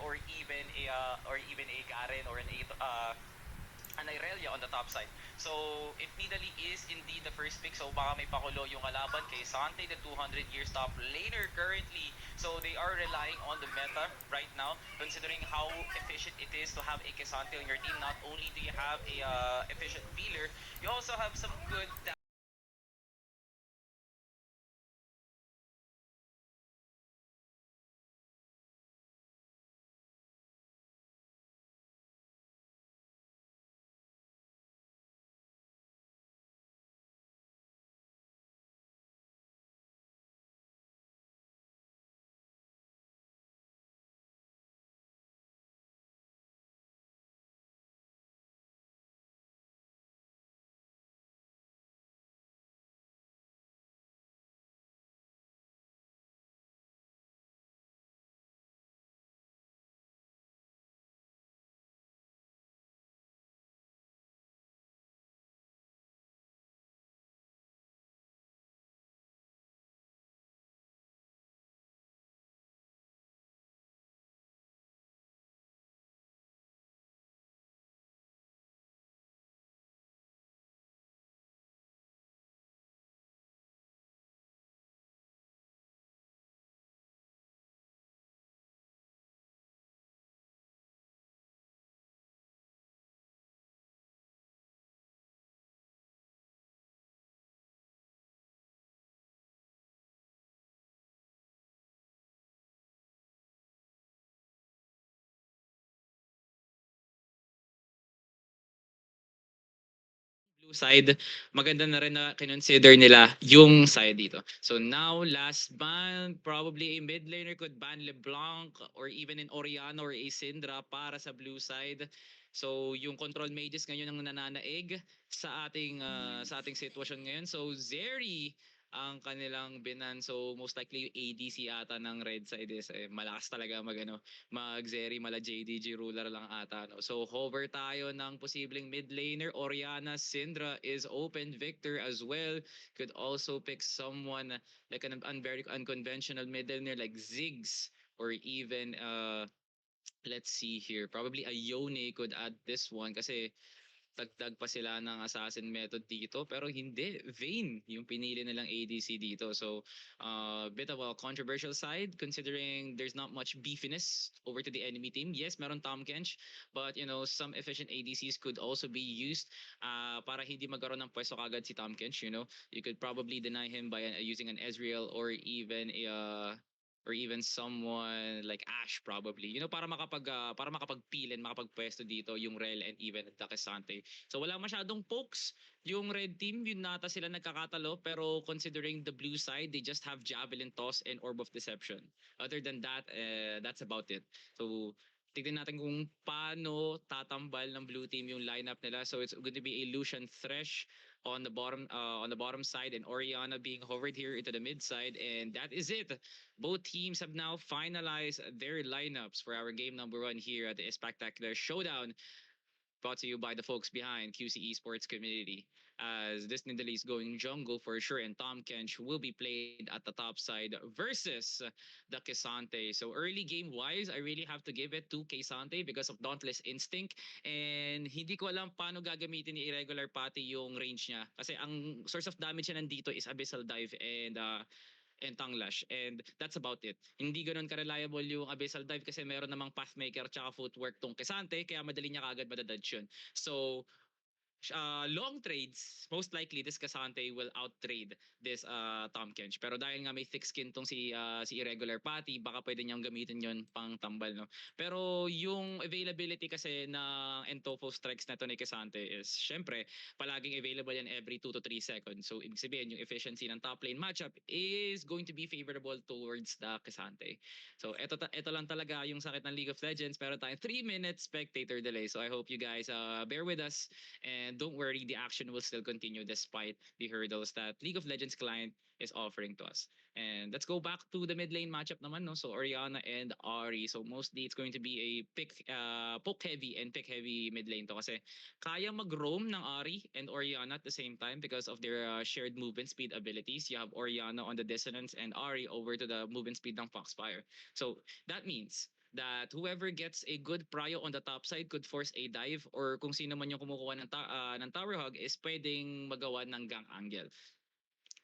or even a Garen or an Irelia on the top side. So if Nidalee is indeed the first pick, so baka may pakulo yung kalaban kay Sante, the 200 years top laner currently. So they are relying on the meta right now, considering how efficient it is to have a Kesante on your team. Not only do you have a efficient healer, you also have some good blue side, maganda na rin na kinonsider nila yung side dito. So now, last ban, probably a mid laner could ban LeBlanc or even an Oriana or a Syndra para sa blue side. So yung control mages ngayon ang nananaig sa ating sitwasyon ngayon. So Zeri ang kanilang binan. So most likely yung ADC ata ng red side is malakas talaga mag Zeri mala JDG ruler lang ata no. So hover tayo ng posibleng mid laner. Oriana Syndra is open. Victor as well could also pick someone like an very unconventional mid laner like Ziggs or even let's see here, probably a Yone could add this one kasi dagdag pa sila ng assassin method dito pero hindi Vayne yung pinili nilang ADC dito. So bit of a controversial side considering there's not much beefiness over to the enemy team. Yes, meron Tahm Kench, but some efficient ADCs could also be used para hindi magkaroon ng pwesto kagad si Tahm Kench. You could probably deny him by using an Ezreal or even someone like Ash probably. Para makapagpilin, makapagpwesto dito yung Rel and even the Kesante. So wala masyadong pokes yung red team, yun nata sila nagkakatalo pero considering the blue side, they just have Javelin Toss and Orb of Deception. Other than that, that's about it. So tignan natin kung paano tatambal ng blue team yung lineup nila. So it's going to be a Lucian Thresh on the bottom side and Oriana being hovered here into the mid side, and that is it. Both teams have now finalized their lineups for our game number one here at the Spectacular Showdown, brought to you by the folks behind QC Esports Community. As this Nidalee is going jungle for sure, and Tom Kench will be played at the top side versus the Kesante. So early game wise, I really have to give it to Kesante because of Dauntless Instinct. And hindi ko alam paano gagamitin ni Irregular Pati yung range niya. Kasi ang source of damage niya nandito is Abyssal Dive and Tongue Lash. And that's about it. Hindi ganun ka-reliable yung Abyssal Dive kasi meron namang Pathmaker tsaka Footwork tong Kesante kaya madali niya kagad madadodge yun. So long trades, most likely this Casante will outtrade this Tom Kench. Pero dahil nga may thick skin tong si Irregular Patty, baka pwede niyang gamitin yon pang tambal, no? Pero yung availability kasi ng Entofo strikes na to ni Casante is, syempre, palaging available yan every 2 to 3 seconds. So, ibig sabihin, yung efficiency ng top lane matchup is going to be favorable towards the Casante. So, ito lang talaga yung sakit ng League of Legends. Pero tayong 3 minutes spectator delay. So, I hope you guys bear with us. And don't worry, the action will still continue despite the hurdles that League of Legends client is offering to us. And let's go back to the mid lane matchup naman, no? So Oriana and Ari. So mostly it's going to be a poke heavy and pick heavy mid lane to kasi kaya mag-roam ng Ari and Oriana at the same time because of their shared movement speed abilities. You have Oriana on the dissonance and Ari over to the movement speed ng Foxfire. So that means that whoever gets a good prio on the top side could force a dive, or kung sino man yung kumukuha ng tower hog is pwedeng magawa ng gank angle.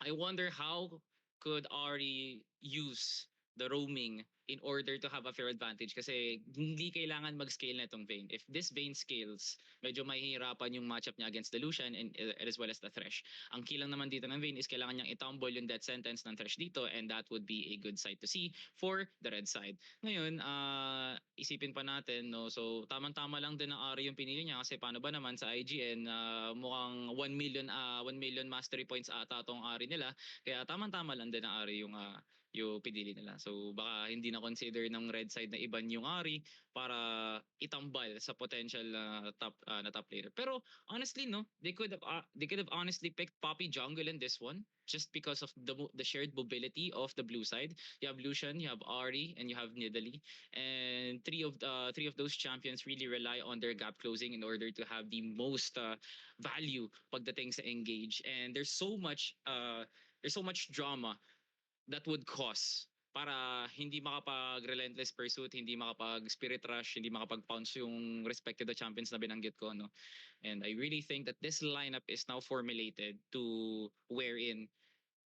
I wonder how could Ari use the roaming in order to have a fair advantage, kasi hindi kailangan mag-scale na itong Vayne. If this Vayne scales, medyo mahihirapan yung matchup niya against the Lucian and as well as the Thresh. Ang key lang naman dito ng Vayne is kailangan niyang itumble yung death sentence ng Thresh dito, and that would be a good sight to see for the red side. Ngayon, isipin pa natin, no, so tamang-tama lang din ang Ari yung pinili niya, kasi paano ba naman sa IGN, mukhang 1 million mastery points ata tong Ari nila, kaya tamang-tama lang din ang Ari yung pinili nila. So baka hindi na consider ng red side na iban yung Ari para itambal sa potential na top laner. Pero honestly, no, they could have honestly picked Poppy jungle in this one, just because of the shared mobility of the blue side. You have Lucian, you have Ari, and you have Nidalee, and three of those champions really rely on their gap closing in order to have the most value pagdating sa engage. And there's so much drama that would cause para hindi makapag-relentless pursuit, hindi makapag-spirit rush, hindi makapag-pounce yung respective the champions na binanggit ko, no? And I really think that this lineup is now formulated to wherein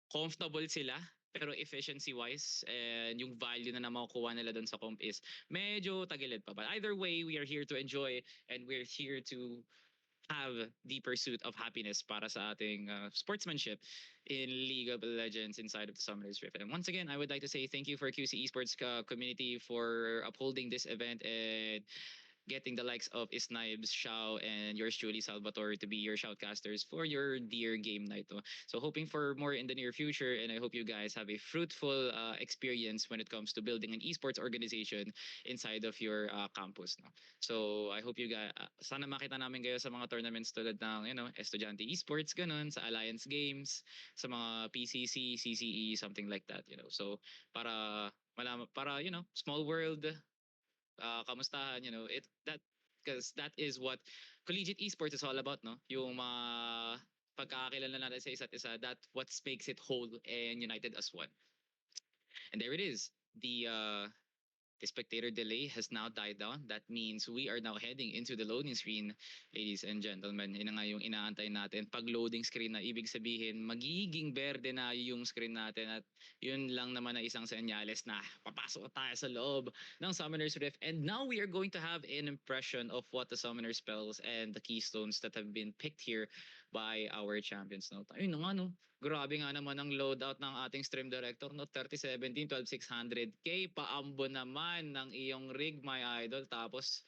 comfortable sila, pero efficiency-wise and yung value na makukuha nila doon sa comp is medyo tagilid pa. But either way, we are here to enjoy, and we're here to have the pursuit of happiness para sa ating sportsmanship in League of Legends inside of the Summoners Rift. And once again, I would like to say thank you for QC Esports community for upholding this event and getting the likes of Isnibes, Shao, and yours truly, Salvatore, to be your shoutcasters for your dear game night. Oh. So hoping for more in the near future, and I hope you guys have a fruitful experience when it comes to building an esports organization inside of your campus. No? So I hope you guys, sana makita namin kayo sa mga tournaments tulad ng, Estudiante Esports, ganun, sa Alliance Games, sa mga PCC, CCE, something like that. So para small world, kamustahan, because that is what collegiate esports is all about, no? Yung mga pagkakakilala natin sa isa't isa, that what makes it whole and united as one. And there it is. The spectator delay has now died down. That means we are now heading into the loading screen, ladies and gentlemen. Yun na nga yung inaantay natin. Pag loading screen na, ibig sabihin, magiging berde na yung screen natin, at yun lang naman na isang senyales na papasok tayo sa loob ng Summoner's Rift. And now we are going to have an impression of what the Summoner spells and the keystones that have been picked here by our champions. No? Ayun na nga, no? Grabe nga naman ang loadout ng ating stream director, no? 3070, 12600K, paambo naman ng iyong rig, my idol. Tapos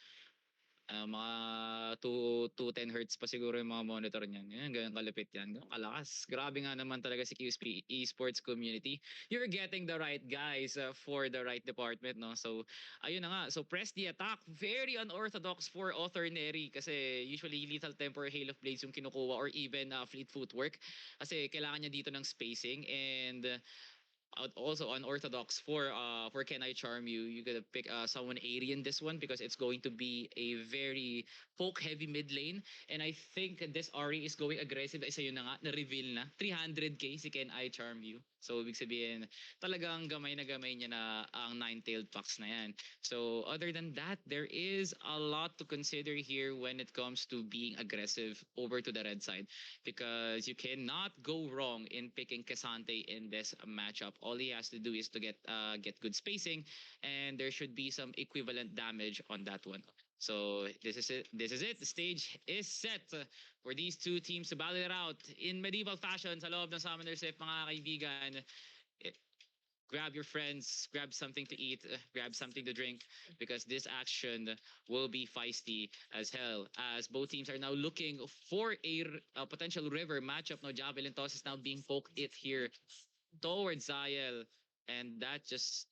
mga 210 hertz pa siguro yung mga monitor niyan. Yan, ganyan kalupit yan. Ganyan kalakas. Grabe nga naman talaga si QSP Esports community. You're getting the right guys for the right department, no? So, ayun na nga. So, press the attack. Very unorthodox for Author Neri, kasi usually Lethal Temper, Hail of Blades yung kinukuha, or even Fleet Footwork. Kasi kailangan niya dito ng spacing, and also unorthodox for Can I Charm You. You gotta pick someone 80 in this one, because it's going to be a very folk heavy mid lane, and I think this Ari is going aggressive. Isa yun na nga, na-reveal na 300k si Can I Charm You. So ibig sabihin talagang gamay na gamay niya na ang nine-tailed fox na yan. So other than that, there is a lot to consider here when it comes to being aggressive over to the red side, because you cannot go wrong in picking Cassante in this matchup. All he has to do is to get good spacing, and there should be some equivalent damage on that one. So this is it. This is it. The stage is set for these two teams to battle it out in medieval fashion sa loob ng Summoners Rift, mga kaibigan. Grab your friends, grab something to eat, grab something to drink, because this action will be feisty as hell, as both teams are now looking for a potential river matchup. No, Javelin toss is now being poked it here towards Ziel, and that just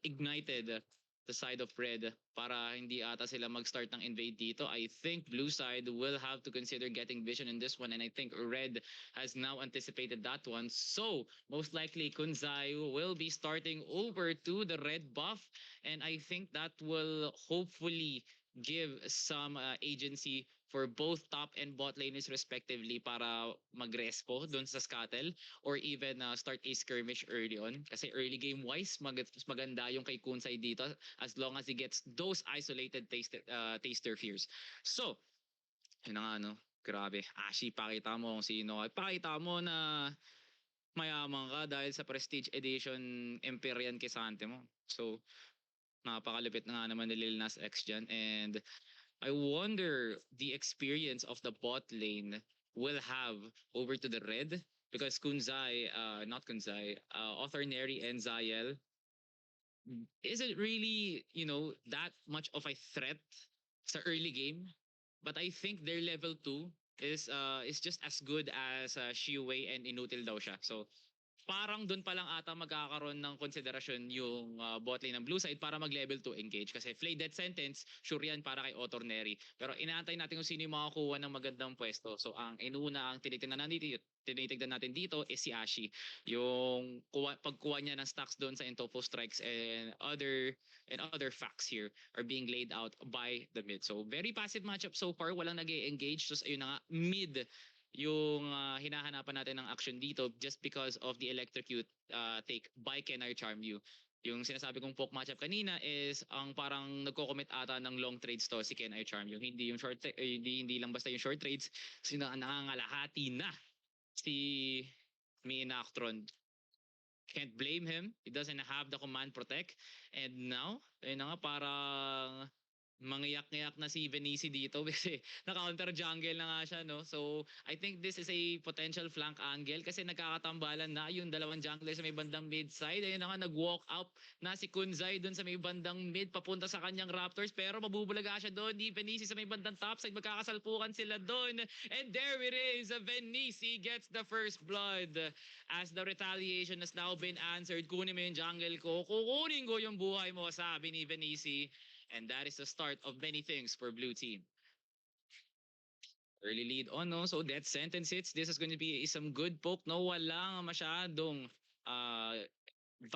ignited the side of red para hindi ata sila mag-start ng invade dito. I think blue side will have to consider getting vision in this one, and I think red has now anticipated that one. So most likely Kunzai will be starting over to the red buff, and I think that will hopefully give some agency for both top and bot laners respectively para mag-respo doon sa scuttle or even start a skirmish early on. Kasi early game wise, mas maganda yung kay Kunsay dito as long as he gets those isolated taster fears. So, yun na nga, no? Grabe. Ashi, pakita mo kung sino. Pakita mo na mayaman ka dahil sa Prestige Edition Empyrean Kisante mo. So, napakalupit na nga naman ni Lil Nas X dyan. And I wonder the experience of the bot lane will have over to the red because Kunzai, not Kunzai, Author Neri and Zael isn't really, that much of a threat sa early game. But I think their level 2 is just as good as Shiwei and Inutil daw siya. So parang doon pa lang ata magkakaroon ng konsiderasyon yung bot lane ng blue side para mag-level 2 engage. Kasi Flay Death Sentence, sure yan para kay Otorneri. Pero inaantay natin kung sino yung makakuha ng magandang pwesto. So ang inuna, ang tinitignan natin dito is si Ashi. Yung pagkuha niya ng stacks doon sa Intofo Strikes and other facts here are being laid out by the mid. So very passive matchup so far. Walang nag-engage. So ayun na nga, mid yung hinahanapan natin ng action dito just because of the electrocute take by Can I Charm You. Yung sinasabi kong poke matchup kanina is ang parang nagko-commit ata ng long trades to si Can I Charm You. Hindi yung hindi lang basta yung short trades, nangangalahati na si Minactron. Can't blame him. He doesn't have the command protect. And now, ayun na nga, parang mangiyak-ngiyak na si Venisi dito kasi na-counter jungle na nga siya, no? So, I think this is a potential flank angle kasi nagkakatambalan na yung dalawang jungler sa may bandang mid side. Ayun na nga, nag-walk up na si Kunzai dun sa may bandang mid papunta sa kanyang Raptors pero mabubulaga siya doon. Ni Venisi sa may bandang top side, magkakasalpukan sila doon. And there it is, Venisi gets the first blood as the retaliation has now been answered. Kunin mo yung jungle ko, kukunin ko yung buhay mo, sabi ni Venisi. And that is the start of many things for blue team. Early lead on, no? So death sentence hits. This is going to be some good poke, no? Walang masyadong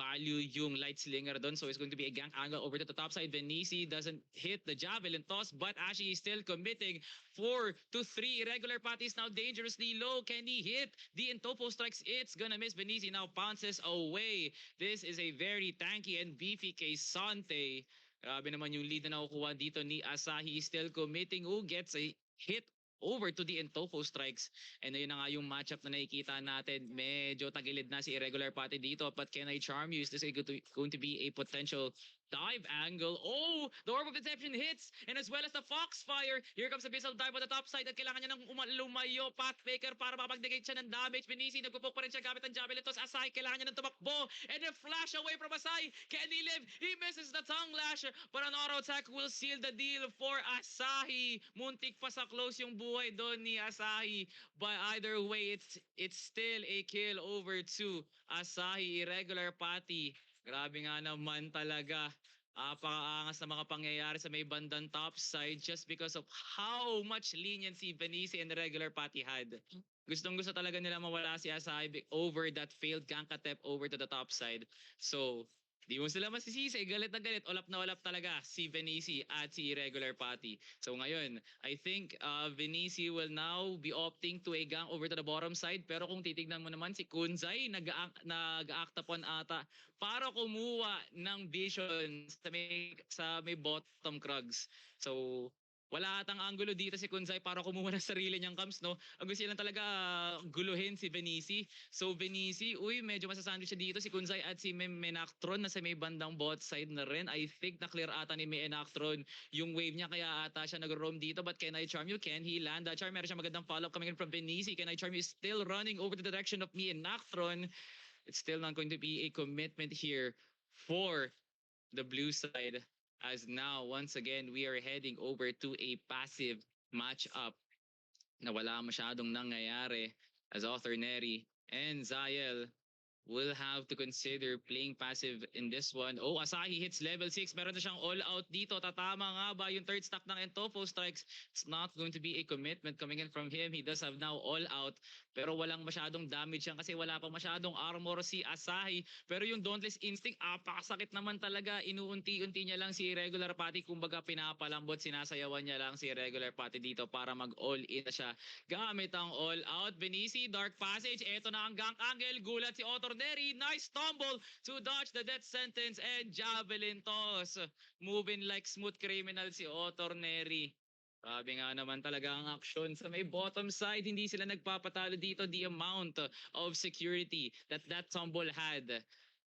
value yung light slinger doon. So it's going to be a gank angle over to the top side. Venisi doesn't hit the javelin toss, but Ashi is still committing 4 to 3. Irregular Pati is now dangerously low. Can he hit the Intopo strikes? It's gonna miss. Venisi now bounces away. This is a very tanky and beefy Sante. Grabe naman yung lead na nakukuha dito ni Asahi. Still committing. Who gets a hit over to the Intofo strikes. And ayun na nga yung matchup na nakikita natin. Medyo tagilid na si Irregular Pati dito. But Can I Charm You? Is this going to be a potential dive angle? Oh, the Orb of Deception hits. And as well as the Foxfire. Here comes the Abyssal Dive on the top side. At kailangan niya ng lumayo. Pathmaker para mapagdegate siya ng damage. Venisi, nagpupok pa rin siya gamit ang Javelin Toss. Asai, kailangan niya ng tumakbo. And a flash away from Asai. Can he live? He misses the tongue lash. But an auto attack will seal the deal for Asahi. Muntik pa sa close yung buhay doon ni Asahi. But either way, it's still a kill over to Asahi. Irregular Pati. Grabe nga naman talaga. Napakaangas na mga pangyayari sa may bandang top side just because of how much leniency Venisi and the regular Pati had. Gustong-gusto talaga nila mawala si Asahi over that failed gank attempt over to the top side. So, di mo sila masisisi. Galit na galit. Olap na olap talaga si Venisi at si Irregular Pati. So ngayon, I think Venisi will now be opting to a gang over to the bottom side. Pero kung titignan mo naman si Kunzai, nag-act upon ata para kumuha ng vision sa may bottom Krugs. So, wala atang angulo dito si Kunzai para kumuha ng sarili niyang camps, no? Ang gusto lang talaga guluhin si Venisi. So Venisi, medyo masasandwich siya dito si Kunzai at si Menactron na sa may bandang bot side na rin. I think na clear ata ni Menactron yung wave niya kaya ata siya nag-roam dito. But Can I Charm You? Can he land? Charm, meron siya magandang follow-up coming in from Venisi. Can I Charm You is still running over the direction of Menactron. It's still not going to be a commitment here for the blue side. As now, once again, we are heading over to a passive matchup na wala masyadong nangyayari as Author Neri and Zael will have to consider playing passive in this one. Oh, Asahi hits level 6. Meron na siyang all-out dito. Tatama nga ba yung third stack ng Entofo Strikes? It's not going to be a commitment coming in from him. He does have now all-out. Pero walang masyadong damage yan kasi wala pang masyadong armor si Asahi. Pero yung Dauntless Instinct, apakasakit naman talaga. Inuunti-unti niya lang si Regular Pati. Kumbaga pinapalambot, sinasayawan niya lang si Regular Pati dito para mag-all-in na siya. Gamit ang all-out. Benici, Dark Passage. Eto na ang gank angle. Gulat si Otorneri. Nice tumble to dodge the death sentence and javelin toss. Moving like smooth criminal si Otorneri. Sabi nga naman talaga ang action sa may bottom side. Hindi sila nagpapatalo dito. The amount of security that tumble had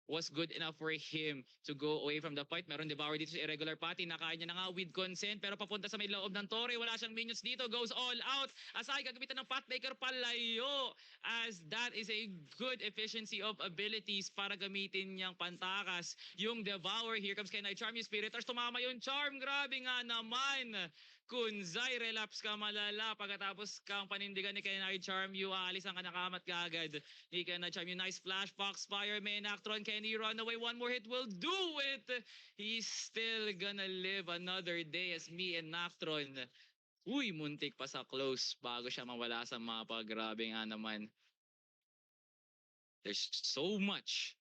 was good enough for him to go away from the fight. Meron Devour dito sa Irregular Pati. Nakain niya na nga with consent pero papunta sa may loob ng Torre. Wala siyang minions dito. Goes all out. Aside gagamitan ng Pathmaker palayo as that is a good efficiency of abilities para gamitin niyang pantakas. Yung Devour. Here comes Kenai Charm. Yung Spiritars. Tumama yung Charm. Grabe nga naman. Kunzai, relapse ka malala. Pagkatapos kang panindigan ni Kenai Charm, you aalis ang kanakamat kagad. Ni Kenai Charm, yung nice flash, Foxfire, Menactron, can he run away? One more hit will do it! He's still gonna live another day as me and Nactron. Uy, muntik pa sa close bago siya mawala sa mapa. Grabe nga naman. There's so much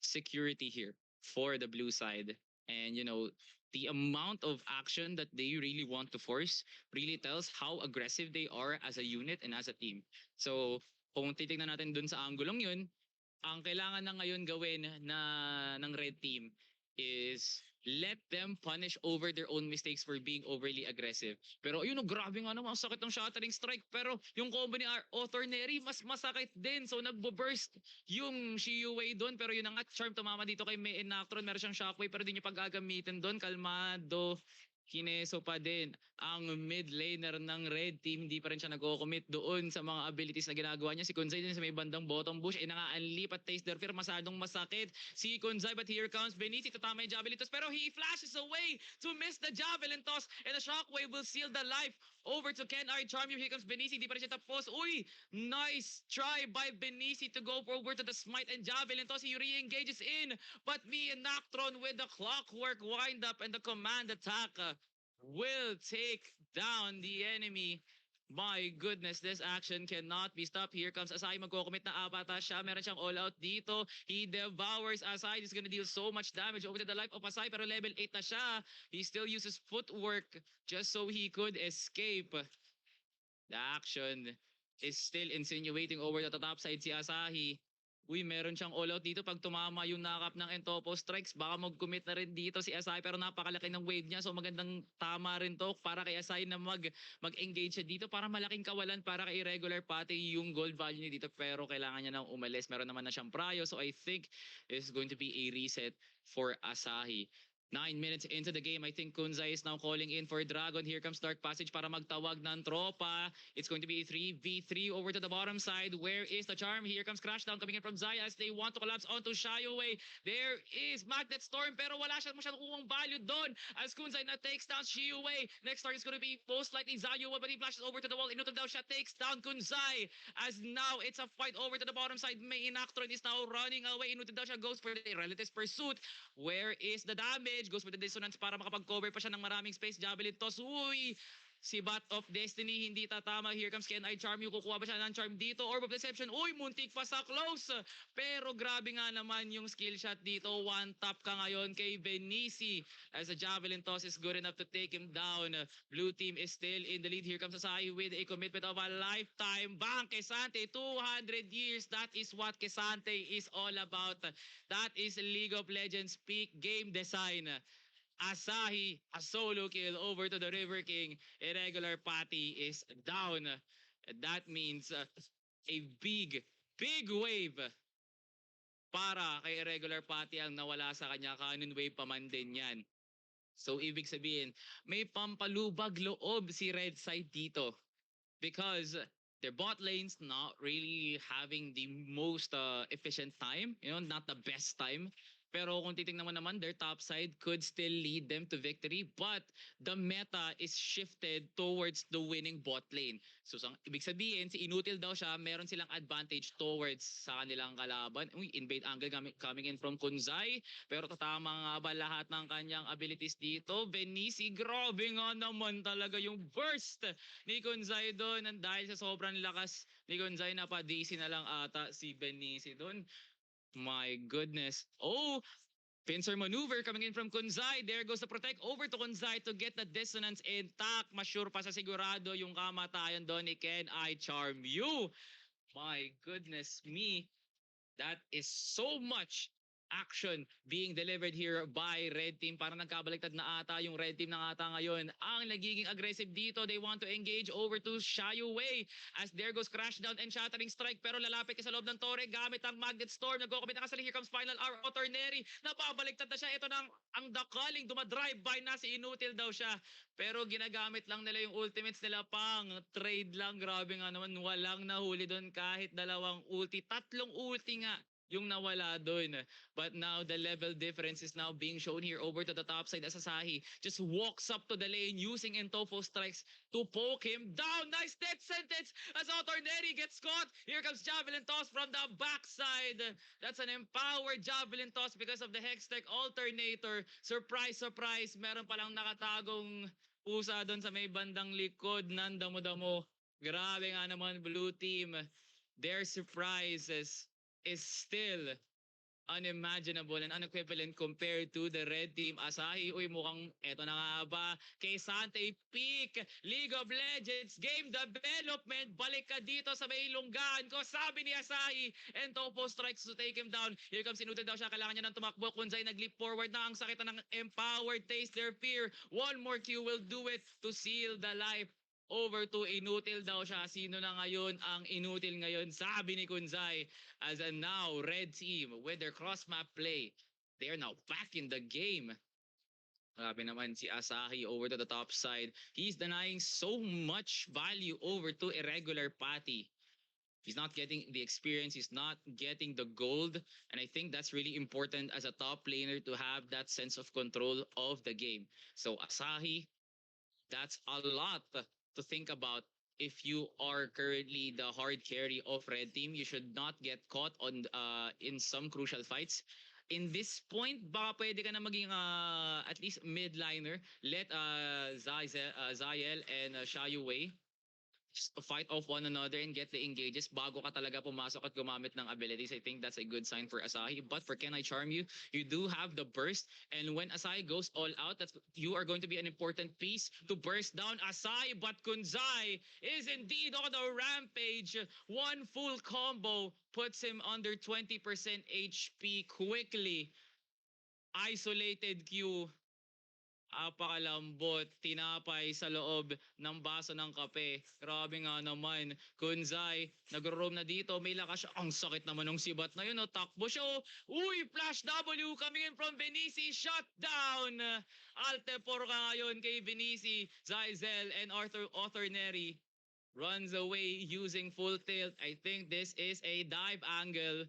security here for the blue side. And you know, the amount of action that they really want to force really tells how aggressive they are as a unit and as a team. So, kung titignan natin dun sa anggulong yun, ang kailangan na ngayon gawin ng red team is let them punish over their own mistakes for being overly aggressive. Pero ayun, grabe nga naman, ang sakit ng shattering strike. Pero yung combo ni Othorneri, mas masakit din. So nagbo-burst yung Shiyuwei doon. Pero yun ang nga, Charm tumama dito kay May Nactron. Meron siyang shockwave pero di niya paggagamitin doon. Kalmado. Kineso pa din ang mid laner ng red team. Hindi pa rin siya nag-commit doon sa mga abilities na ginagawa niya. Si Kunzai din sa may bandang bottom bush. Ay nakaanlip at taste their fear. Masadong masakit si Kunzai. But here comes Benici. Tatama yung javelin toss. Pero he flashes away to miss the javelin toss. And the shockwave will seal the life over to Ken R. Charm. Here comes Benici. Di pa rin siya tapos. Uy! Nice try by Benici to go forward to the smite and javelin toss. He re-engages in. But me and Nactron with the clockwork wind up and the command attack will take down the enemy. My goodness, this action cannot be stopped. Here comes Asai, magko-commit na apata siya. Meron siyang all-out dito. He devours Asai. He's gonna deal so much damage over to the life of Asai. Pero level 8 na siya. He still uses footwork just so he could escape. The action is still insinuating over to the top side si Asahi. Uy, meron siyang all-out dito. Pag tumama yung nakap ng Entopo Strikes, baka mag-commit na rin dito si Asai. Pero napakalaki ng wave niya. So magandang tama rin to para kay Asai na mag-engage siya dito. Para malaking kawalan para kay Irregular Pati yung gold value niya dito. Pero kailangan niya nang umalis. Meron naman na siyang prayo. So I think it's going to be a reset for Asahi. 9 minutes into the game, I think Kunzai is now calling in for Dragon. Here comes Dark Passage para magtawag ng tropa. It's going to be a 3v3 over to the bottom side. Where is the charm? Here comes Crashdown coming in from Zaya as they want to collapse onto Shiyuwei. There is Magnet Storm pero wala siya masyadong kuwang value doon as Kunzai na takes down Shiyuwei. Next target is going to be most likely Zayuwa but he flashes over to the wall. Inutok daw siya, takes down Kunzai as now it's a fight over to the bottom side. May Inactron is now running away. Inutok daw siya, goes for the Relatives Pursuit. Where is the damage? Goes for the dissonance para makapag-cover pa siya ng maraming space. Javelin toss. Uy! Si Bat of Destiny hindi tatama. Here comes Ken I Charm. Yung kukuha ba siya ng charm dito? Orb of Deception. Uy! Muntik pa sa close. Pero grabe nga naman yung skill shot dito. One tap ka ngayon kay Benici. As the Javelin toss is good enough to take him down. Blue team is still in the lead. Here comes Asahi with a commitment of a lifetime. Bang! Kesante, 200 years. That is what Kesante is all about. That is League of Legends peak game design. Asahi, a solo kill over to the River King. Irregular Pati is down. That means a big wave para kay Irregular Pati ang nawala sa kanya. Cannon wave pa man din yan. So ibig sabihin, may pampalubag loob si Red Side dito. Because their bot lane's not really having the most efficient time. You know, not the best time. Pero kung titingnan mo naman, their top side could still lead them to victory. But the meta is shifted towards the winning bot lane. So ibig sabihin, si Inutil daw siya, meron silang advantage towards sa kanilang kalaban. Uy, invade angle coming in from Kunzai. Pero tatama nga ba lahat ng kanyang abilities dito? Benici, grabe nga naman talaga yung burst ni Kunzai doon. And dahil sa sobrang lakas ni Kunzai, napadisi na lang ata si Benici doon. My goodness. Oh, pincer maneuver coming in from Kunzai. There goes the protect over to Kunzai to get the dissonance intact. Masure pa sa sigurado yung kamatayan doon ni Can I Charm You. My goodness me. That is so much action being delivered here by Red Team. Parang nagkabaliktad na ata yung Red Team na ata ngayon. Ang nagiging aggressive dito, they want to engage over to Xiaoyu Wei as there goes Crash Down and Shattering Strike, pero lalapit ka sa loob ng torre gamit ang Magnet Storm. Nagko-commit na kasali. Here comes Final Hour Oternary. Napabaliktad na siya. Ito nang ang dakaling dumadrive by na si Inutil daw siya. Pero ginagamit lang nila yung ultimates nila pang trade lang. Grabe nga naman, walang nahuli doon kahit dalawang ulti. Tatlong ulti nga yung nawala doon. But now the level difference is now being shown here over to the top side as Asahi just walks up to the lane using Entofo strikes to poke him down. Nice death sentence as Oterneri gets caught. Here comes Javelin Toss from the backside. That's an empowered Javelin Toss because of the Hextech Alternator. Surprise, surprise. Meron palang nakatagong pusa doon sa may bandang likod ng damo-damo. Grabe nga naman, blue team. Their surprises is still unimaginable and unequivalent compared to the red team. Asahi, uy, mukhang eto na nga ba. Kay Sante, peak League of Legends game development. Balik ka dito sa may lunggaan ko. Sabi ni Asahi. And Topo strikes to take him down. Here comes Inutil daw siya. Kailangan niya ng tumakbo. Kunzai nag-leap forward na. Ang sakit na ng empowered. Taste their fear. One more Q will do it to seal the life over to Inutil daw siya. Sino na ngayon ang Inutil ngayon? Sabi ni Kunzai. As a now red team with their cross map play, they are now back in the game. Grabe naman si Asahi over to the top side. He's denying so much value over to irregular Patty. He's not getting the experience. He's not getting the gold. And I think that's really important as a top laner to have that sense of control of the game. So Asahi, that's a lot to think about. If you are currently the hard carry of red team, you should not get caught on in some crucial fights. In this point, baka pwede ka na maging at least midliner. Let Zael and Xiaoyu Wei just fight off one another and get the engages bago ka talaga pumasok at gumamit ng abilities. I think that's a good sign for Asahi. But for Can I Charm You, you do have the burst. And when Asahi goes all out, that's you are going to be an important piece to burst down Asahi. But Kunzai is indeed on the rampage. One full combo puts him under 20% HP quickly. Isolated Q. Apakalambot, tinapay sa loob ng baso ng kape. Grabe nga naman. Kunzai, nagro-roam na dito. May lakas siya. Ang sakit naman ng sibat na yun. Takbo siya. Uy, flash W coming in from Benici. Shut down. Alte por ka ngayon kay Benici. Zaizel and Arthur Neri runs away using full tilt. I think this is a dive angle.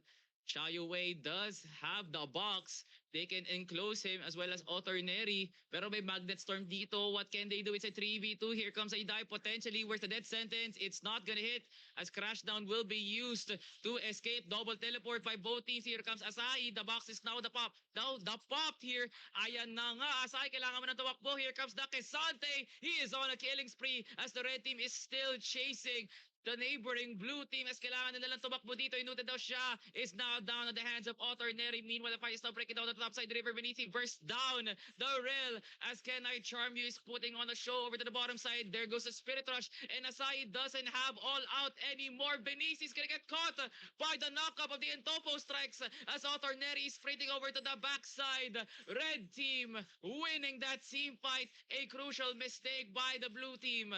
Xiaoyu Wei does have the box. They can enclose him as well as Oterneri. Pero may Magnet Storm dito. What can they do? It's a 3v2. Here comes a dive potentially. Where's the death sentence? It's not gonna hit as Crashdown will be used to escape. Double teleport by both teams. Here comes Asahi. The box is now the pop. Now the pop here. Ayan na nga. Asahi, kailangan mo na tumakbo. Here comes the Kesante. He is on a killing spree as the red team is still chasing the neighboring blue team as kailangan nila lang tumakbo dito. Inutil daw siya is now down at the hands of Oterneri. Meanwhile, the fight is now breaking down the top side. River Benici burst down the rail as Can I Charm You is putting on a show over to the bottom side. There goes the Spirit Rush and Asahi doesn't have all out anymore. Benici is gonna get caught by the knockup of the Entopo strikes as Oterneri is sprinting over to the backside. Red team winning that team fight. A crucial mistake by the blue team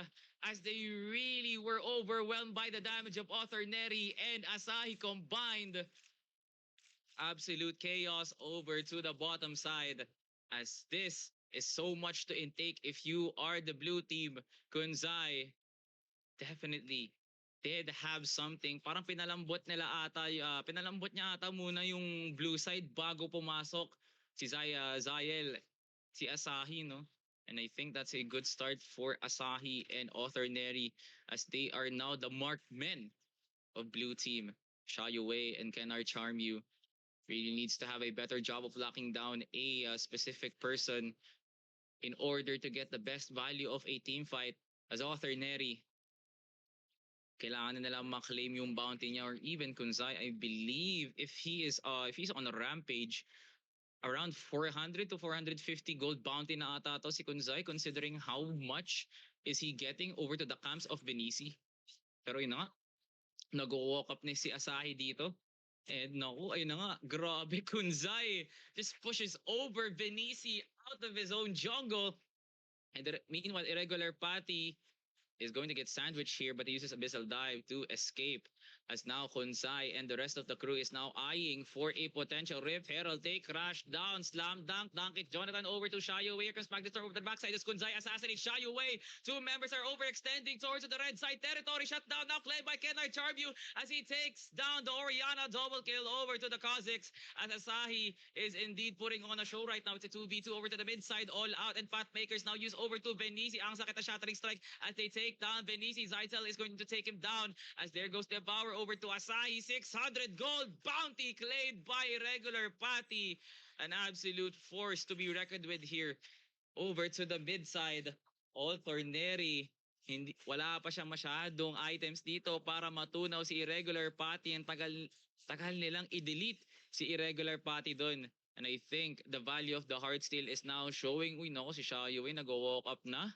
as they really were overwhelmed by the damage of Oterneri and Asahi combined. Absolute chaos over to the bottom side as this is so much to intake if you are the blue team. Kunzai, definitely did have something. Parang pinalambot nila ata, pinalambot niya ata muna yung blue side bago pumasok si Zayel, si Asahi, no? And I think that's a good start for Asahi and Author Neri as they are now the marked men of blue team. Xiao Wei and Kenar Charmyu really needs to have a better job of locking down a specific person in order to get the best value of a team fight. As Author Neri, kailangan na nilang maklaim yung bounty niya, or even Kunzai, I believe if he's on a rampage, around 400 to 450 gold bounty na ata to si Kunzai, considering how much is he getting over to the camps of Benici. Pero yun na nga, nag-walk up ni si Asahi dito. And naku, ayun na nga, grabe, Kunzai just pushes over Benici out of his own jungle. And meanwhile, Irregular Patty is going to get sandwiched here, but he uses Abyssal Dive to escape. As now Kunzai and the rest of the crew is now eyeing for a potential Rift Herald take, crash down, slam dunk, dunk it. Jonathan over to Xiao Wei. Here comes Magnestar over the backside as Kunzai assassinates Xiao Wei. Two members are overextending towards the red side territory. Shut down now, played by Kenai Charmyu as he takes down the Oriana. Double kill over to the Kazakhs as Asahi is indeed putting on a show right now. It's a 2v2 over to the mid side, all out, and Pathmakers now use over to Benici. Ang sakit na shattering strike as they take down Benici. Zytel is going to take him down as there goes the power over to Asahi. 600 gold bounty claimed by Irregular Patty. An absolute force to be reckoned with here. Over to the mid side, Author Neri. Wala pa siyang masyadong items dito para matunaw si Irregular Patty. Ang tagal nilang i-delete si Irregular Patty doon. And I think the value of the Heartsteel is now showing. Uy, nako, si Xiao Wei nag-walk up na.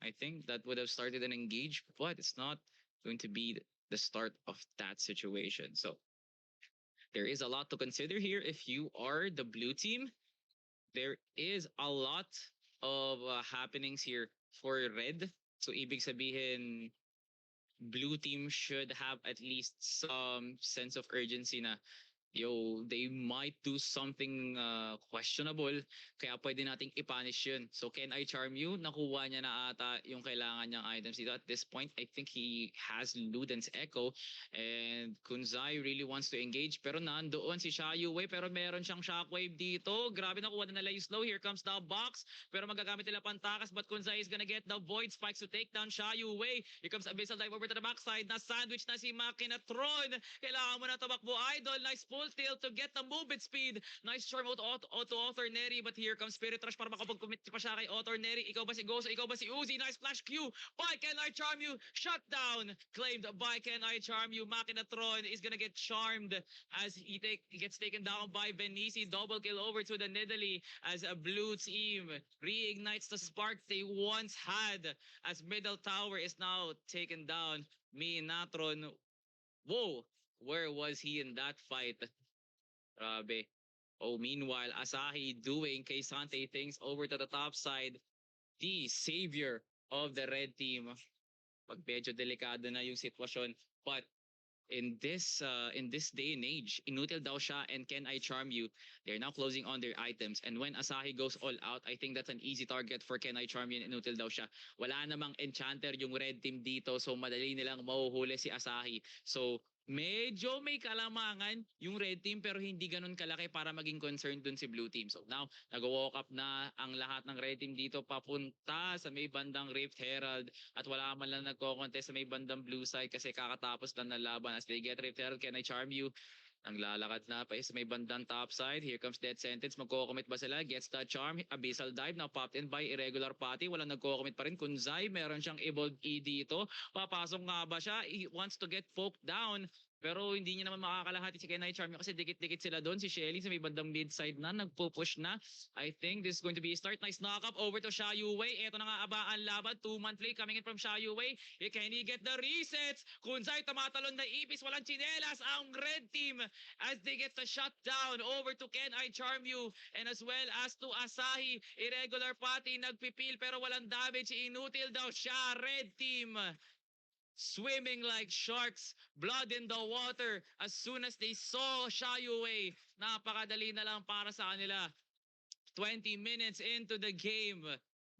I think that would have started an engage, but it's not going to be the start of that situation. So there is a lot to consider here if you are the blue team. There is a lot of happenings here for red. So ibig sabihin, blue team should have at least some sense of urgency na they might do something questionable, kaya pwede nating i-punish yun. So can I charm you? Nakuha niya na ata yung kailangan niyang items dito. At this point, I think he has Luden's Echo and Kunzai really wants to engage, pero nandoon si Xiao Wei, pero meron siyang Shockwave dito. Grabe, nakuha na nila yung slow. Here comes the box, pero magagamit nila pantakas, but Kunzai is gonna get the Void Spikes to take down Xiao Wei. Here comes Abyssal Dive over to the backside, na sandwich na si Machinatron. Kailangan mo na tumakbo, idol. Nice full tilt to get the movement speed. Nice charm out to Author Neri, but here comes Spirit Rush para makapag-commit pa siya kay Author Neri. Ikaw ba si Gozo? Ikaw ba si Uzi? Nice flash Q by Can I Charm You. Shut down. Claimed by Can I Charm You. Machinatron is gonna get charmed as he gets taken down by Benici. Double kill over to the Nidalee as a blue team reignites the spark they once had as middle tower is now taken down. Minatron. Whoa. Where was he in that fight? Grabe. Oh, meanwhile, Asahi doing Keisante things over to the top side. The savior of the red team. Pag medyo delikado na yung sitwasyon. But in this day and age, Inutil daw siya and Can I Charm You, they're now closing on their items. And when Asahi goes all out, I think that's an easy target for Can I Charm You and Inutil daw siya. Wala namang enchanter yung red team dito, so madali nilang mahuhuli si Asahi. So medyo may kalamangan yung red team, pero hindi ganun kalaki para maging concerned dun si blue team. So now, nag-walk up na ang lahat ng red team dito papunta sa may bandang Rift Herald, at wala man lang nagko-contest sa may bandang blue side kasi kakatapos lang ng laban. As they get Rift Herald, Can I Charm You? Naglalakad na pa sa may bandang top side. Here comes Death Sentence. Magko-commit ba sila? Gets the charm. Abyssal Dive now popped in by Irregular Patty. Walang nagko-commit pa rin. Kunzai, meron siyang Evolved E dito. Papasok nga ba siya? He wants to get poked down. Pero hindi niya naman makakalahati si Kenai Charm kasi dikit-dikit sila doon. Si Shelly sa may bandang mid-side na, nagpo-push na. I think this is going to be a start. Nice knock-up over to Xiao Wei. Ito na nga abaan laban. 2-man play coming in from Xiao Wei. Can he get the resets? Kunzai tumatalon na ipis. Walang chinelas ang red team as they get the shutdown over to Can I Charm You and as well as to Asahi. Irregular Patty nagpipil pero walang damage. Inutil daw siya. Red team swimming like sharks, blood in the water as soon as they saw Xiao Wei. Napakadali na lang para sa kanila. 20 minutes into the game,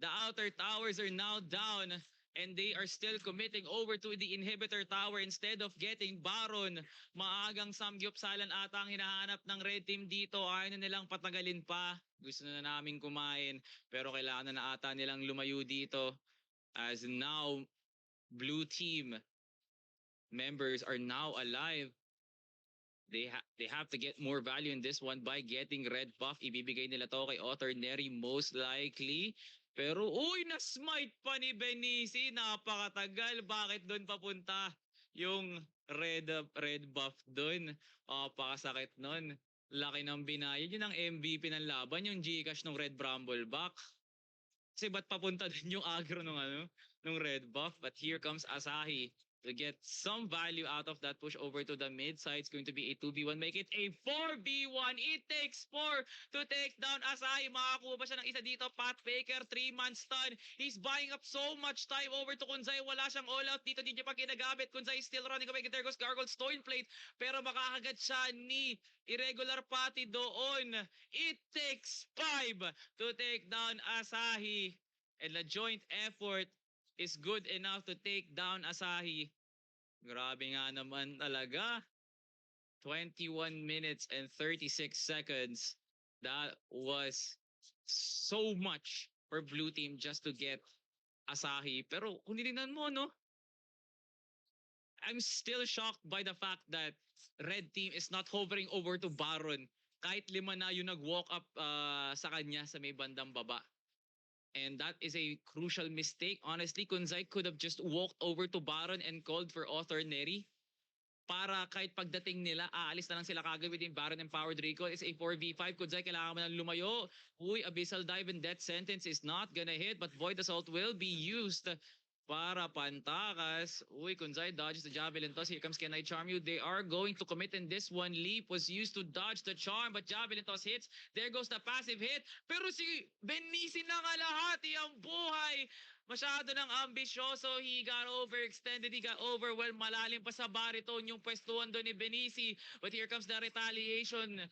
the outer towers are now down and they are still committing over to the inhibitor tower instead of getting Baron. Maagang samgyupsalan ata ang hinahanap ng red team dito. Ayaw na nilang patagalin pa. Gusto na namin kumain, pero kailangan na ata nilang lumayo dito, as now blue team members are now alive. They have to get more value in this one by getting red buff. Ibibigay nila to kay Otter Neri most likely. Pero uy, na-smite pa ni Benici. Napakatagal. Bakit doon papunta yung red buff doon? Pakasakit nun. Laki ng binayad. Yun ang MVP ng laban, yung Gcash ng Red Brambleback. Kasi ba't papunta din yung aggro nung red buff? But here comes Asahi to get some value out of that push over to the mid side. It's going to be a 2v1. Make it a 4v1. It takes 4 to take down Asahi. Makakuha ba siya ng isa dito? Pat Baker, 3-man stun. He's buying up so much time over to Kunzai. Wala siyang all-out dito. Di niya pa ginagamit. Kunzai is still running away. There goes Gargoyle Stone Plate. Pero makakagat siya ni Irregular Pati doon. It takes 5 to take down Asahi. And the joint effort is good enough to take down Asahi. Grabe nga naman talaga. 21 minutes and 36 seconds. That was so much for blue team just to get Asahi. Pero kung tinignan mo, no? I'm still shocked by the fact that red team is not hovering over to Baron. Kahit 5 na yung nag-walk up sa kanya sa may bandang baba. And that is a crucial mistake. Honestly, Kunzai could have just walked over to Baron and called for Author Neri. Para kahit pagdating nila, aalis na lang sila kagad with yung Baron Empowered Recall. It's a 4v5. Kunzai, kailangan mo nang lumayo. Uy, Abyssal Dive and Death Sentence is not gonna hit, but Void Assault will be used para pantakas. Uy, Kunzai dodges the Javelin Toss. Here comes Can I Charm You? They are going to commit in this one. Leap was used to dodge the charm, but Javelin Toss hits. There goes the passive hit. Pero si Benici na nga lahati ang buhay. Masyado ng ambisyoso. He got overextended. He got overwhelmed. Malalim pa sa baritone yung pwestuhan doon ni Benici. But here comes the retaliation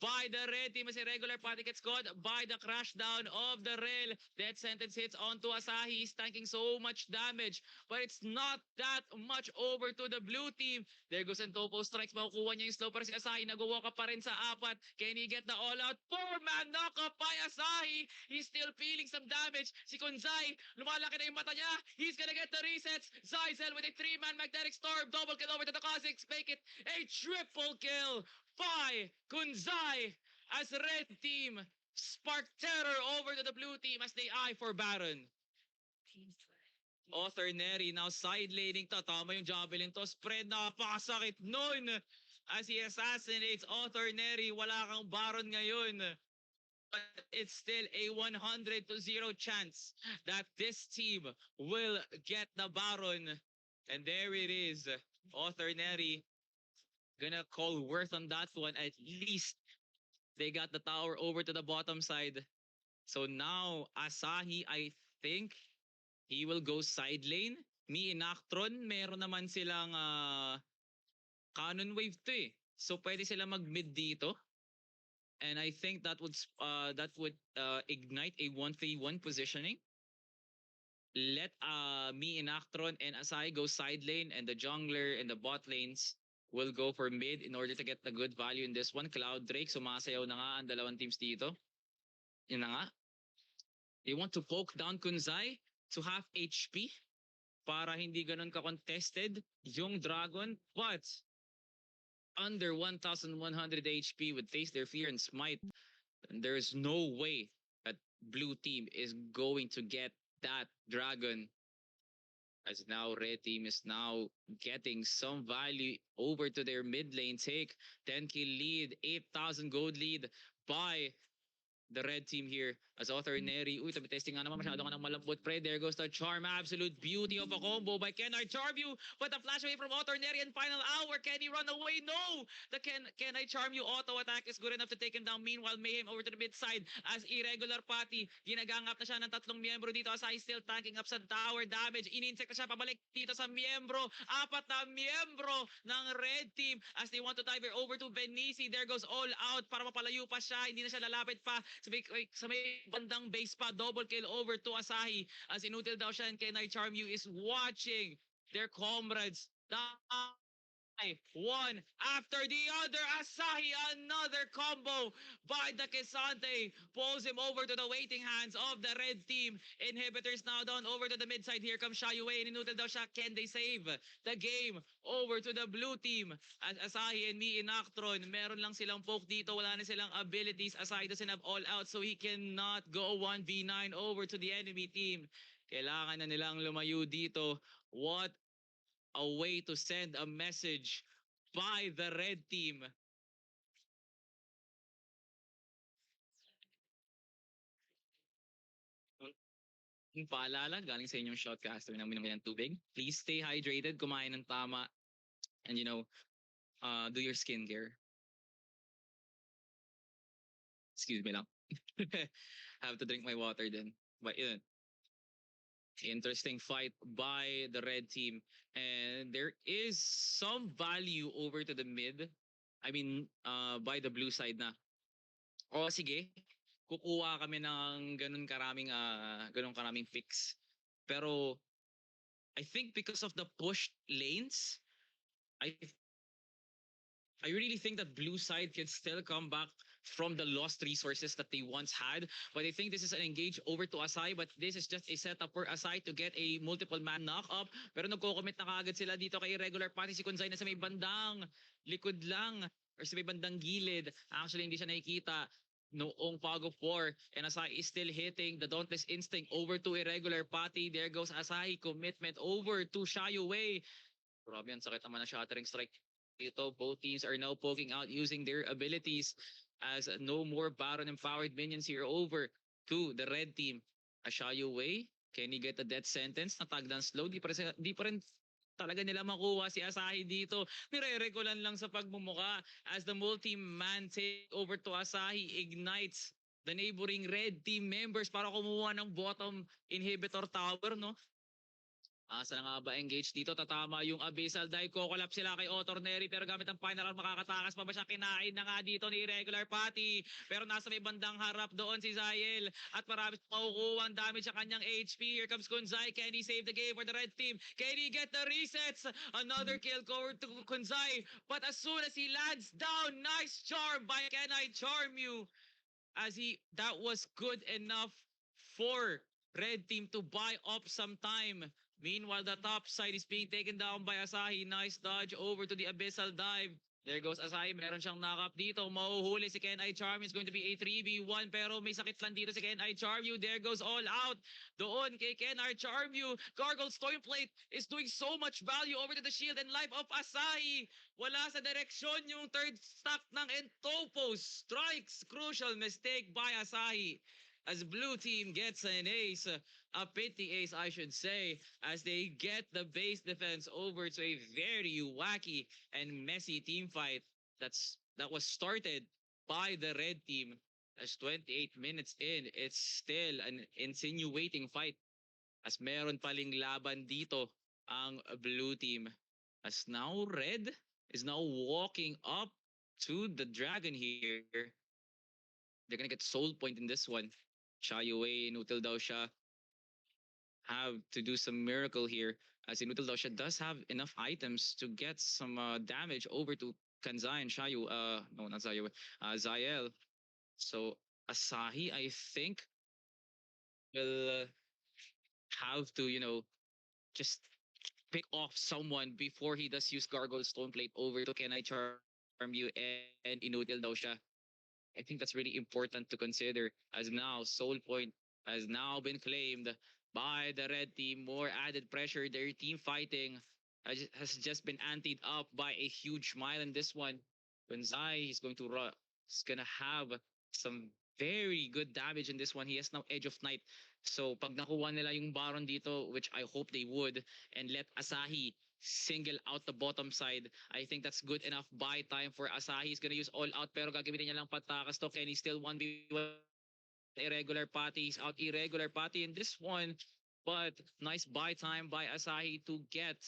by the red team as a regular party gets caught by the crash down of the rail. Death sentence hits onto Asahi. He's tanking so much damage, but it's not that much over to the blue team. There goes and Topo strikes. Makukuha niya yung slow para si Asahi. Nag-walk up pa rin sa 4. Can he get the all-out? 4-man knock-up by Asahi. He's still feeling some damage. Si Kunzai, lumalaki na yung mata niya. He's gonna get the resets. Zyzel with a 3-man magnetic storm. Double kill over to the Kha'Zix. Make it a triple kill by Kunzai as red team spark terror over to the blue team as they eye for Baron. Author Neri now side laning to. Tama yung Javelin to. Spread, napakasakit nun. As he assassinates Author Neri, wala kang Baron ngayon. But it's still a 100-0 chance that this team will get the Baron. And there it is. Author Neri gonna call worth on that one. At least they got the tower over to the bottom side. So now Asahi, I think he will go side lane. Mi Inactron, meron naman silang cannon wave to eh. So pwede sila mag-mid dito. And I think that would ignite a 1v1 positioning. Let Mi Inactron and Asahi go side lane, and the jungler and the bot lanes will go for mid in order to get the good value in this one. Cloud Drake, sumasayaw na nga ang dalawang teams dito. Yun na nga. They want to poke down Kunzai to half HP para hindi ganun ka-contested yung Dragon. But under 1,100 HP with Face Their Fear and Smite, there's no way that blue team is going to get that Dragon. As now red team is now getting some value over to their mid lane take. 10 kill lead, 8,000 gold lead by the red team here as Author Neri. Uy, tabi testing nga naman, masyado ka ng malambot, pre. There goes the charm. Absolute beauty of a combo by Can I Charm You? But the flash away from Author Neri in final hour. Can he run away? No! The Can I Charm You auto attack is good enough to take him down. Meanwhile, Mayhem over to the mid side as Irregular Pati. Ginagangap na siya ng 3 miyembro dito as I still tanking up sa tower damage. Ininsect na siya pabalik dito sa miyembro. 4 na miyembro ng red team as they want to dive over to Benici. There goes all out para mapalayo pa siya. Hindi na siya lalapit pa sa may bandang base pa, double kill over to Asahi as inutil daw siya and Kenai Charmyu is watching their comrades die one after the other. Asahi, another combo by the Kesante, pulls him over to the waiting hands of the red team. Inhibitors now down over to the mid side. Here comes Shayue, inutil daw siya. Can they save the game over to the blue team? As Asahi and Mi in Noctron, meron lang silang poke dito, wala na silang abilities. Asahi doesn't have all out, so he cannot go 1v9 over to the enemy team. Kailangan na nilang lumayo dito. What a way to send a message by the red team. Yung paalala galing sa inyong shotcaster na uminom ng tubig. Please stay hydrated, kumain ng tama, and do your skincare. Excuse me lang. Have to drink my water then. But yun, interesting fight by the red team. And there is some value over to the mid. I mean, by the blue side na. O sige, kukuha kami ng ganun karaming picks. Pero I think because of the pushed lanes, I I really think that blue side can still come back from the lost resources that they once had. But I think this is an engage over to Asai, but this is just a setup for Asai to get a multiple man knock up. Pero nagko-commit na kagad sila dito kay regular party si Kunzai na sa may bandang likod lang or sa may bandang gilid. Actually, hindi siya nakikita noong Fog of War, and Asai is still hitting the Dauntless Instinct over to Irregular Pati. There goes Asai, commitment over to Shayue. Grabe, ang sakit naman na shattering strike dito. Both teams are now poking out using their abilities as no more Baron empowered minions here over to the red team. Shayue, can he get a death sentence? Natagdan slow, di pa rin talaga nila makuha si Asahi dito. Nire-regulan lang sa pagmumuka as the multi-man take over to Asahi ignites the neighboring red team members para kumuha ng bottom inhibitor tower, no? Asa na nga ba engage dito? Tatama yung Abyssal Dive. Kokolap sila kay Otorneri pero gamit ang final round makakatakas pa ba siya? Kinain na nga dito ni Irregular Pati. Pero nasa may bandang harap doon si Zael. At marami makukuha ang damage sa kanyang HP. Here comes Kunzai. Can he save the game for the red team? Can he get the resets? Another kill covered to Kunzai. But as soon as he lands down, nice charm by Can I Charm You? That was good enough for red team to buy up some time. Meanwhile, the top side is being taken down by Asahi. Nice dodge over to the Abyssal Dive. There goes Asahi. Meron siyang knock-up dito. Mahuhuli si Ken I Charm. It's going to be a 3v1 pero may sakit lang dito si Ken I Charm you. There goes all out. Doon kay Ken I Charm you. Gargle Stormplate is doing so much value over to the shield and life of Asahi. Wala sa direksyon yung third stack ng Entopos. Strikes. Crucial mistake by Asahi. As blue team gets an ace, a pity ace I should say, as they get the base defense over to a very wacky and messy team fight that was started by the red team. As 28 minutes in, it's still an insinuating fight as meron paling laban dito ang blue team. As now red is now walking up to the dragon here. They're gonna get soul point in this one. Shayue, Inutil daw siya have to do some miracle here as Inutil daw siya does have enough items to get some damage over to Kanzai and Shayu, no, not Zayu, Zael. So Asahi, I think, will have to, just pick off someone before he does use Gargoyle Stone Plate over to Can I Charm You and Inutil daw siya. I think that's really important to consider as now Soul Point has now been claimed by the red team. More added pressure. Their team fighting has just been anteed up by a huge mile in this one. Benzai is going to is gonna have some very good damage in this one. He has now Edge of Night. So pag nakuha nila yung Baron dito, which I hope they would, and let Asahi single out the bottom side. I think that's good enough buy time for Asahi. He's gonna use all out pero gagamitin niya lang patakas to. Kenny still 1v1 irregular Pati. He's out irregular Pati in this one. But nice buy time by Asahi to get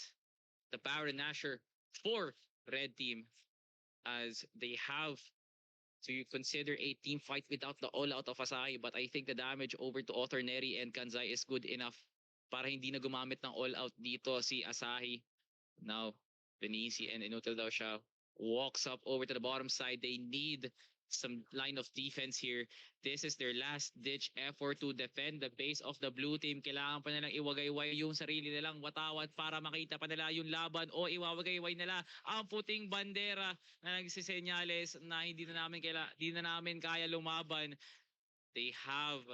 the Baron Nashor for red team as they have to consider a team fight without the all-out of Asahi, but I think the damage over to Author Neri and Kanzai is good enough para hindi na gumamit ng all-out dito si Asahi. Now, Benisi and Inutil daw siya walks up over to the bottom side. They need some line of defense here. This is their last ditch effort to defend the base of the blue team. Kailangan pa nilang iwagayway yung sarili nilang watawat para makita pa nila yung laban o iwawagayway nila ang puting bandera na nagsisenyales na hindi na namin kaya lumaban. They have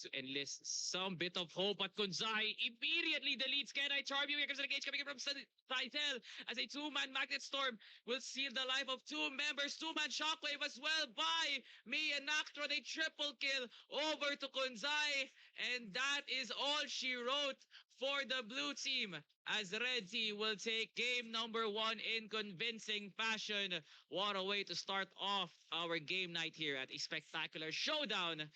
to enlist some bit of hope, but Kunzai immediately deletes Kenai Charm. Here comes the engage coming from Saitel as a two-man Magnet Storm will seal the life of two members. Two-man Shockwave as well by me and Nactron. A triple kill over to Kunzai, and that is all she wrote for the blue team as Red Team will take game number 1 in convincing fashion. What a way to start off our game night here at a spectacular showdown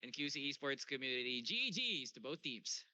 and QC Esports community. GG's to both teams.